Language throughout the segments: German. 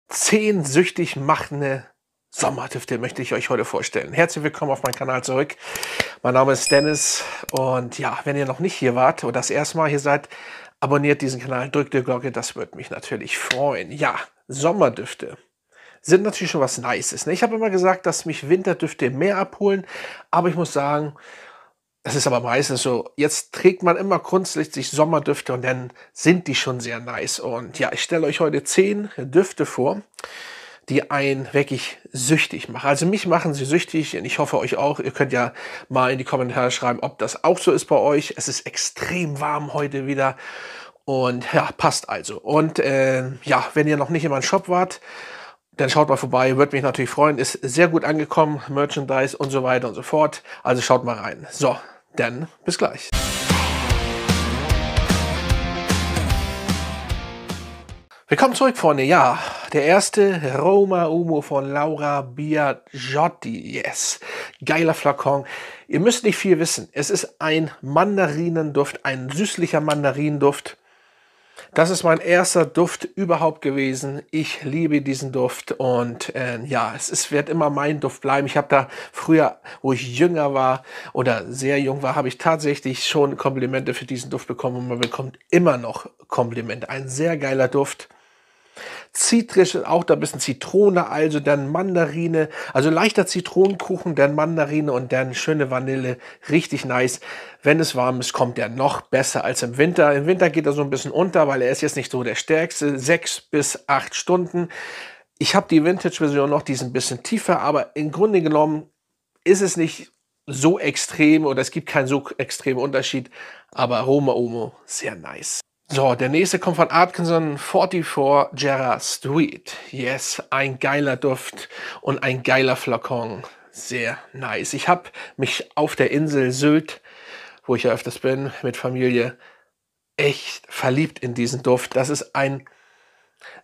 10 süchtig machende Sommerdüfte möchte ich euch heute vorstellen. Herzlich willkommen auf meinem Kanal zurück. Mein Name ist Dennis und ja, wenn ihr noch nicht hier wart oder das erste Mal hier seid, abonniert diesen Kanal, drückt die Glocke, das würde mich natürlich freuen. Ja, Sommerdüfte sind natürlich schon was Nices, ne? Ich habe immer gesagt, dass mich Winterdüfte mehr abholen, aber ich muss sagen, es ist aber meistens so, jetzt trägt man immer grundsätzlich Sommerdüfte und dann sind die schon sehr nice. Und ja, ich stelle euch heute 10 Düfte vor, die einen wirklich süchtig machen. Also mich machen sie süchtig und ich hoffe euch auch. Ihr könnt ja mal in die Kommentare schreiben, ob das auch so ist bei euch. Es ist extrem warm heute wieder und ja, passt also. Und ja, wenn ihr noch nicht in meinem Shop wart, dann schaut mal vorbei, würde mich natürlich freuen. Ist sehr gut angekommen, Merchandise und so weiter und so fort. Also schaut mal rein. So, dann bis gleich. Willkommen zurück, Freunde. Ja, der erste Roma Umo von Laura Biagiotti. Yes, geiler Flakon. Ihr müsst nicht viel wissen. Es ist ein Mandarinenduft, ein süßlicher Mandarinenduft. Das ist mein erster Duft überhaupt gewesen. Ich liebe diesen Duft und ja, wird immer mein Duft bleiben. Ich habe da früher, wo ich jünger war oder sehr jung war, habe ich tatsächlich schon Komplimente für diesen Duft bekommen und man bekommt immer noch Komplimente. Ein sehr geiler Duft. Zitrisch, auch da ein bisschen Zitrone, also dann Mandarine, also leichter Zitronenkuchen, dann Mandarine und dann schöne Vanille, richtig nice. Wenn es warm ist, kommt er noch besser als im Winter. Im Winter geht er so ein bisschen unter, weil er ist jetzt nicht so der stärkste, 6 bis 8 Stunden. Ich habe die Vintage-Version noch, die ist ein bisschen tiefer, aber im Grunde genommen ist es nicht so extrem oder es gibt keinen so extremen Unterschied, aber Aroma Umo, sehr nice. So, der nächste kommt von Atkinson 44 Gerard Street. Yes, ein geiler Duft und ein geiler Flakon. Sehr nice. Ich habe mich auf der Insel Sylt, wo ich ja öfters bin, mit Familie, echt verliebt in diesen Duft. Das ist ein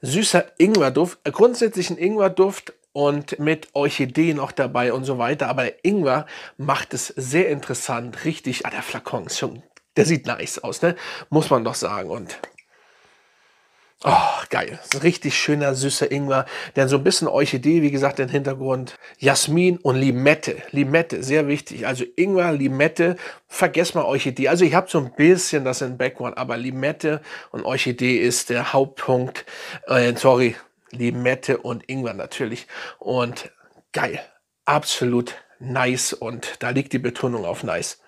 süßer Ingwerduft, grundsätzlich ein Ingwerduft und mit Orchideen noch dabei und so weiter. Aber der Ingwer macht es sehr interessant, richtig. Der Flakon ist schon, der sieht nice aus, ne? Muss man doch sagen. Und oh, geil. Das ist ein richtig schöner, süßer Ingwer. Der so ein bisschen Orchidee, wie gesagt, im Hintergrund. Jasmin und Limette. Limette, sehr wichtig. Also Ingwer, Limette, vergesst mal Orchidee. Also ich habe so ein bisschen das in Background, aber Limette und Orchidee ist der Hauptpunkt. Sorry, Limette und Ingwer natürlich. Und geil. Absolut nice. Und da liegt die Betonung auf nice.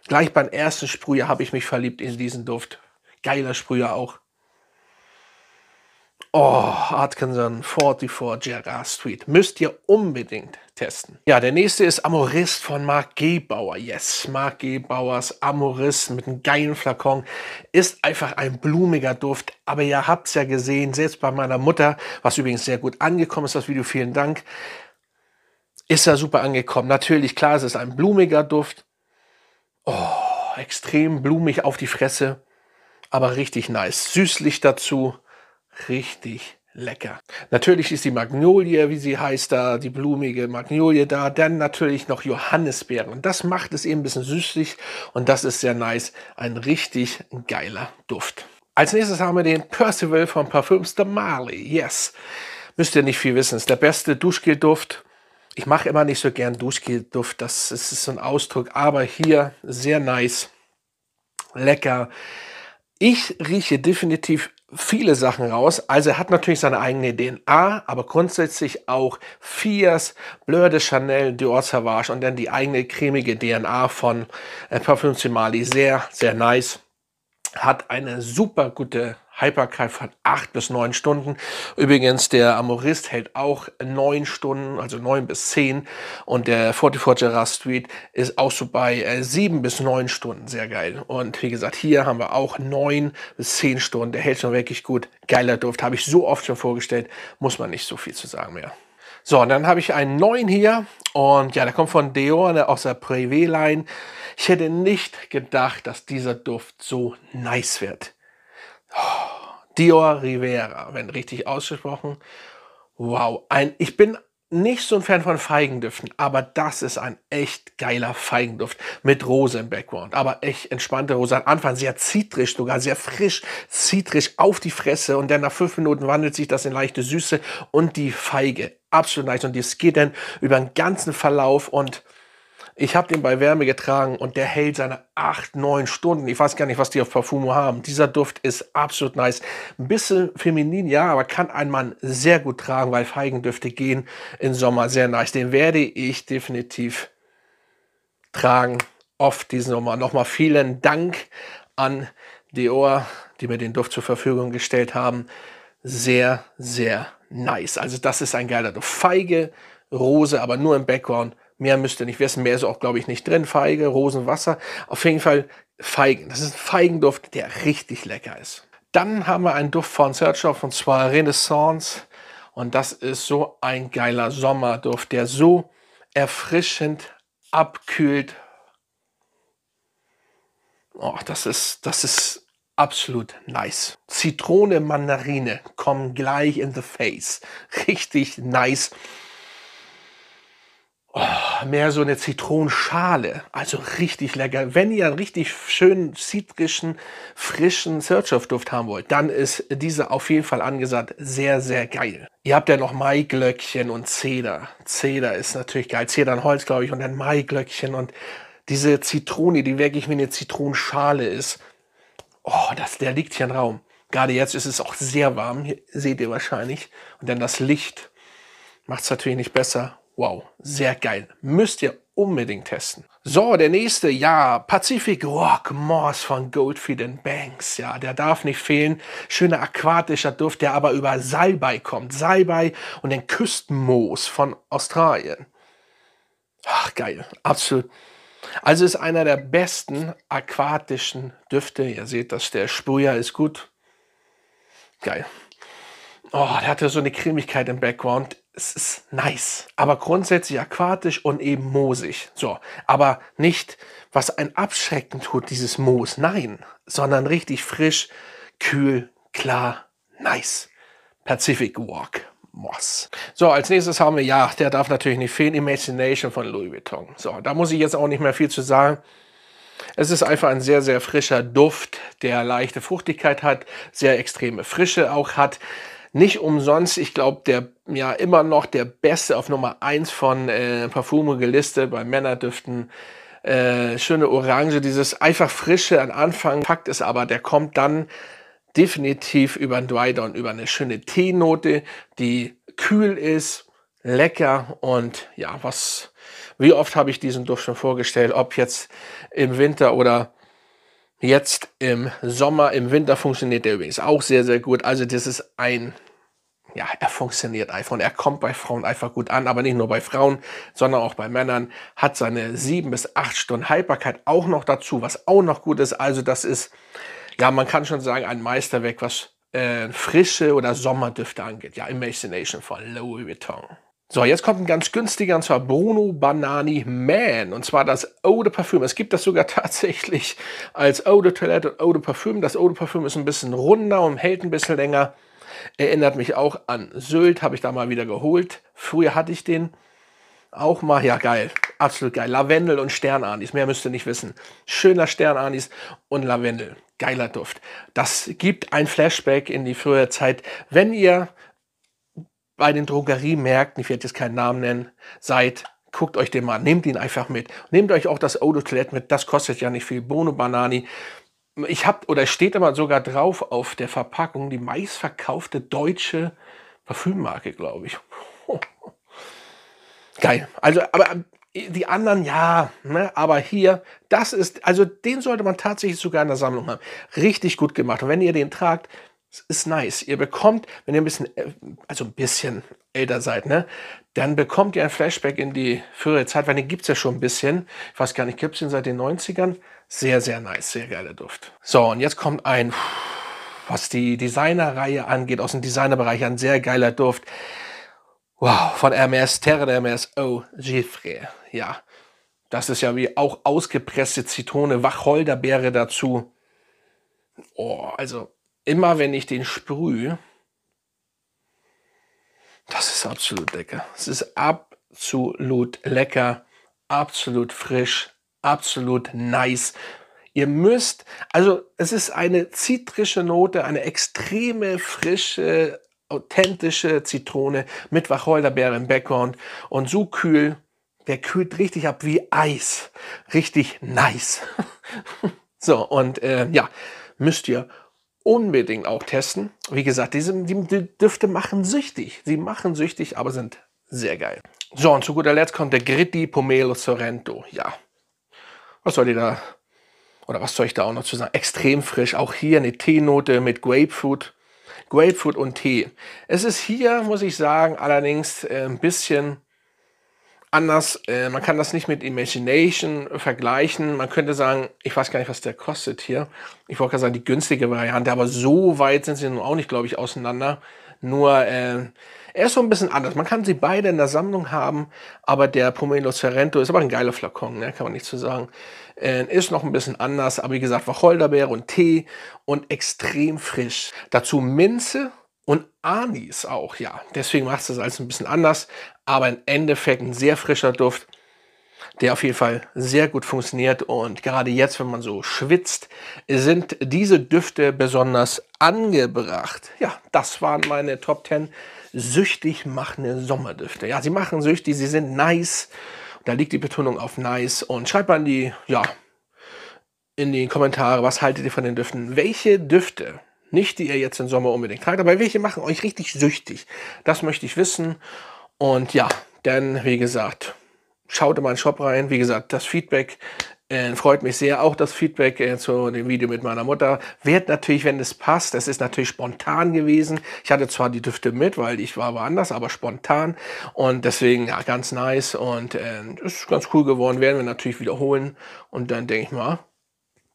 Gleich beim ersten Sprüher habe ich mich verliebt in diesen Duft. Geiler Sprüher auch. Oh, Atkinson 44 Gerard Street. Müsst ihr unbedingt testen. Ja, der nächste ist Amorist von Marc Gebauer. Yes, Marc Gebauers Amorist mit einem geilen Flakon. Ist einfach ein blumiger Duft. Aber ihr habt es ja gesehen, selbst bei meiner Mutter, was übrigens sehr gut angekommen ist, das Video, vielen Dank, ist ja super angekommen. Natürlich, klar, es ist ein blumiger Duft. Oh, extrem blumig auf die Fresse, aber richtig nice. Süßlich dazu, richtig lecker. Natürlich ist die Magnolie, wie sie heißt da, die blumige Magnolie da. Dann natürlich noch Johannisbeeren. Und das macht es eben ein bisschen süßlich und das ist sehr nice. Ein richtig geiler Duft. Als nächstes haben wir den Percival von Parfums de Marly. Yes, müsst ihr nicht viel wissen. Ist der beste Duschgel-Duft. Ich mache immer nicht so gern Duschgel-Duft, das ist so ein Ausdruck, aber hier sehr nice, lecker. Ich rieche definitiv viele Sachen raus, also er hat natürlich seine eigene DNA, aber grundsätzlich auch Fias, Bleu de Chanel, Dior Sauvage und dann die eigene cremige DNA von Parfums de Marly, sehr, sehr nice. Hat eine super gute Haltbarkeit von 8 bis 9 Stunden. Übrigens, der Amorist hält auch 9 Stunden, also 9 bis 10. Und der 44 Gerard Street ist auch so bei 7 bis 9 Stunden. Sehr geil. Und wie gesagt, hier haben wir auch 9 bis 10 Stunden. Der hält schon wirklich gut. Geiler Duft. Habe ich so oft schon vorgestellt. Muss man nicht so viel zu sagen mehr. So, und dann habe ich einen neuen hier. Und ja, der kommt von Dior aus der Privé-Line. Ich hätte nicht gedacht, dass dieser Duft so nice wird. Oh, Dior Rivera, wenn richtig ausgesprochen. Wow, ich bin nicht so ein Fan von Feigendüften, aber das ist ein echt geiler Feigenduft mit Rose im Background. Aber echt entspannte Rose. Am Anfang sehr zitrisch, sogar sehr frisch, zitrisch auf die Fresse. Und dann nach 5 Minuten wandelt sich das in leichte Süße und die Feige. Absolut nice. Und das geht dann über den ganzen Verlauf und ich habe den bei Wärme getragen und der hält seine 8, 9 Stunden. Ich weiß gar nicht, was die auf Parfumo haben. Dieser Duft ist absolut nice. Ein bisschen feminin, ja, aber kann ein Mann sehr gut tragen, weil Feigendüfte gehen im Sommer sehr nice. Den werde ich definitiv tragen, oft diesen Sommer. Nochmal vielen Dank an Dior, die mir den Duft zur Verfügung gestellt haben. Sehr, sehr nice. Also das ist ein geiler Duft. Feige, Rose, aber nur im Background. Mehr müsst ihr nicht wissen. Mehr ist auch, glaube ich, nicht drin. Feige, Rosenwasser. Auf jeden Fall Feigen. Das ist ein Feigenduft, der richtig lecker ist. Dann haben wir einen Duft von Sergio, und zwar Renaissance. Und das ist so ein geiler Sommerduft, der so erfrischend abkühlt. Oh, das ist absolut nice. Zitrone, Mandarine kommen gleich in the face. Richtig nice. Oh, mehr so eine Zitronenschale, also richtig lecker. Wenn ihr einen richtig schönen, zitrischen, frischen Search-Duft haben wollt, dann ist diese auf jeden Fall angesagt. Sehr, sehr geil. Ihr habt ja noch Maiglöckchen und Zeder. Zeder ist natürlich geil. Zedernholz, glaube ich, und dann Maiglöckchen und diese Zitrone, die wirklich wie eine Zitronenschale ist. Oh, der liegt hier im Raum. Gerade jetzt ist es auch sehr warm, hier seht ihr wahrscheinlich. Und dann das Licht macht es natürlich nicht besser. Wow, sehr geil. Müsst ihr unbedingt testen. So, der nächste, ja, Pacific Rock Moss von Goldfield Banks. Ja, der darf nicht fehlen. Schöner aquatischer Duft, der aber über Salbei kommt. Salbei und den Küstenmoos von Australien. Ach, geil. Absolut. Also ist einer der besten aquatischen Düfte. Ihr seht, dass der Sprüher ist gut. Geil. Oh, der hatte so eine Cremigkeit im Background. Es ist nice. Aber grundsätzlich aquatisch und eben moosig. So, aber nicht, was ein abschrecken tut, dieses Moos. Nein, sondern richtig frisch, kühl, klar, nice. Pacific Walk Moss. So, als nächstes haben wir, ja, der darf natürlich nicht fehlen, Imagination von Louis Vuitton. So, da muss ich jetzt auch nicht mehr viel zu sagen. Es ist einfach ein sehr, sehr frischer Duft, der leichte Fruchtigkeit hat, sehr extreme Frische auch hat. Nicht umsonst, ich glaube, der ja immer noch der beste auf Nummer 1 von Parfumo gelistet bei Männerdüften. Schöne Orange, dieses einfach frische am Anfang. Fakt ist aber, der kommt dann definitiv über ein Dry Down, über eine schöne Teenote, die kühl ist, lecker und ja, wie oft habe ich diesen Duft schon vorgestellt, ob jetzt im Winter oder jetzt im Sommer. Im Winter funktioniert der übrigens auch sehr, sehr gut. Also das ist ja, er funktioniert einfach und er kommt bei Frauen einfach gut an, aber nicht nur bei Frauen, sondern auch bei Männern, hat seine 7 bis 8 Stunden Haltbarkeit auch noch dazu, was auch noch gut ist. Also das ist, ja, man kann schon sagen, ein Meisterwerk, was frische oder Sommerdüfte angeht. Ja, Imagination von Louis Vuitton. So, jetzt kommt ein ganz günstiger, und zwar Bruno Banani Man. Und zwar das Eau de Parfum. Es gibt das sogar tatsächlich als Eau de Toilette und Eau de Parfum. Das Eau de Parfum ist ein bisschen runder und hält ein bisschen länger. Erinnert mich auch an Sylt, habe ich da mal wieder geholt. Früher hatte ich den auch mal. Ja, geil. Absolut geil. Lavendel und Sternanis. Mehr müsst ihr nicht wissen. Schöner Sternanis und Lavendel. Geiler Duft. Das gibt ein Flashback in die frühere Zeit. Wenn ihr bei den Drogeriemärkten, ich werde jetzt keinen Namen nennen, seid, guckt euch den mal an. Nehmt ihn einfach mit. Nehmt euch auch das Eau de Toilette mit. Das kostet ja nicht viel. Bruno Banani. Oder steht immer sogar drauf auf der Verpackung, die meistverkaufte deutsche Parfümmarke, glaube ich. Geil. Also, aber die anderen, ja, ne, aber hier, das ist, also den sollte man tatsächlich sogar in der Sammlung haben. Richtig gut gemacht. Und wenn ihr den tragt, ist nice. Ihr bekommt, wenn ihr ein bisschen älter seid, ne, dann bekommt ihr ein Flashback in die frühere Zeit, weil den gibt es ja schon ein bisschen. Ich weiß gar nicht, gibt es den seit den 90ern? Sehr, sehr nice, sehr geiler Duft. So, und jetzt kommt was die Designerreihe angeht, aus dem Designerbereich, ein sehr geiler Duft. Wow, von Hermès, Terre d'Hermès Eau Giffre. Ja, das ist ja wie auch ausgepresste Zitrone, Wacholderbeere dazu. Oh, also immer wenn ich den sprühe, Das ist absolut lecker. Es ist absolut lecker, absolut frisch, absolut nice. Ihr müsst, also es ist eine zitrische Note, eine extreme, frische, authentische Zitrone mit Wacholderbeere im Background und so kühl, der kühlt richtig ab wie Eis. Richtig nice. So, und ja, müsst ihr unbedingt auch testen. Wie gesagt, die Düfte machen süchtig. Sie machen süchtig, aber sind sehr geil. So, und zu guter Letzt kommt der Gritti Pomelo Sorrento. Ja, was soll ihr da, oder was soll ich da auch noch zu sagen? Extrem frisch. Auch hier eine Teenote mit Grapefruit. Grapefruit und Tee. Es ist hier, muss ich sagen, allerdings ein bisschen anders. Man kann das nicht mit Imagination vergleichen. Man könnte sagen, ich weiß gar nicht, was der kostet hier. Ich wollte gerade sagen, die günstige Variante, aber so weit sind sie nun auch nicht, glaube ich, auseinander. Nur, er ist so ein bisschen anders. Man kann sie beide in der Sammlung haben, aber der Pomelo Sorrento ist aber ein geiler Flakon, ne? Kann man nicht so sagen. Ist noch ein bisschen anders, aber wie gesagt, Wacholderbeere und Tee und extrem frisch. Dazu Minze und Anis auch, ja. Deswegen macht es das alles ein bisschen anders, aber im Endeffekt ein sehr frischer Duft, der auf jeden Fall sehr gut funktioniert. Und gerade jetzt, wenn man so schwitzt, sind diese Düfte besonders angebracht. Ja, das waren meine Top 10 süchtig machende Sommerdüfte. Ja, sie machen süchtig, sie sind nice. Da liegt die Betonung auf nice. Und schreibt mal in die, ja, in die Kommentare, was haltet ihr von den Düften? Welche Düfte, nicht die ihr jetzt im Sommer unbedingt tragt, aber welche machen euch richtig süchtig? Das möchte ich wissen. Und ja, dann, wie gesagt, schaut in meinen Shop rein. Wie gesagt, das Feedback freut mich sehr. Auch das Feedback zu dem Video mit meiner Mutter wird natürlich, wenn es passt, das ist natürlich spontan gewesen. Ich hatte zwar die Düfte mit, weil ich war woanders, aber spontan. Und deswegen, ja, ganz nice. Und ist ganz cool geworden. Werden wir natürlich wiederholen. Und dann denke ich mal,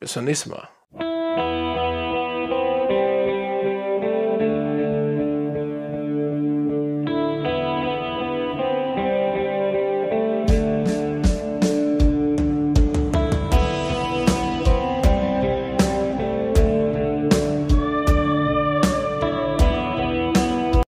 bis zum nächsten Mal.